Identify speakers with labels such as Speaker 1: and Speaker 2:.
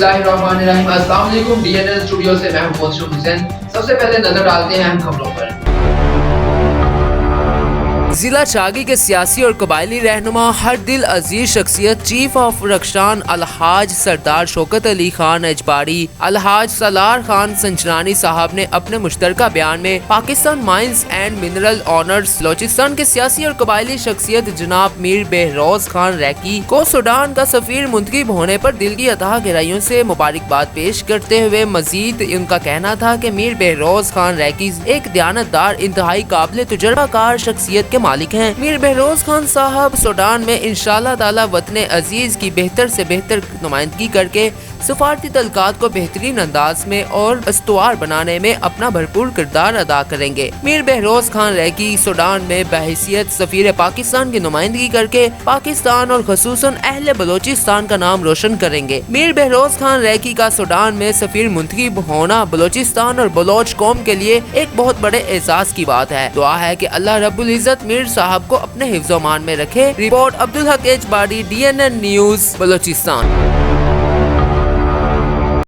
Speaker 1: बिस्मिल्लाहिर्रहमानिर्रहीम। अस्सलाम वालेकुम। DNN स्टूडियो से मैं हूं हुसैन। सबसे पहले नजर डालते हैं अहम खबरों पर। जिला चागी के सियासी और कबायली रहनुमा हर दिल अजीज शख्सियत चीफ ऑफ रक्षान अलहाज सरदार शौकत अली खान अजबारी अलहाज सलार खान संचरानी साहब ने अपने मुश्तरका बयान में Pakistan mines and mineral honours Balochistan के सियासी और कबायली शख्सियत जनाब मीर बहरोज खान रैकी को सूडान का सफीर मुंतखब होने पर दिल की अथाह गहराइयों से मुबारकबाद पेश करते हुए मजीद उनका कहना था कि मीर बहरोज खान रैकी एक दयानतदार इंतहाई काबिल तजुर्बाकार शख्सियत के मालिक हैं। मीर बहरोज खान साहब सूडान में इंशाअल्लाह ताला वतन अजीज की बेहतर से बेहतर नुमाइंदगी करके सफारती तल्कात को बेहतरीन अंदाज में और अस्तवार बनाने में अपना भरपूर किरदार अदा करेंगे। मीर बहरोज खान रैकी सूडान में बहैसियत सफीर पाकिस्तान की नुमाइंदगी करके पाकिस्तान और खसूसन अहले बलोचिस्तान का नाम रोशन करेंगे। मीर बहरोज खान रैकी का सूडान में सफीर मुंतखब होना बलोचिस्तान और बलोच कौम के लिए एक बहुत बड़े एहसास की बात है। दुआ है कि अल्लाह रब्बुल इज्जत मीर साहब को अपने हिफ्ज़-ओ-मान में रखे। Report Abdul Haq एजबारी, DNN news, Balochistan.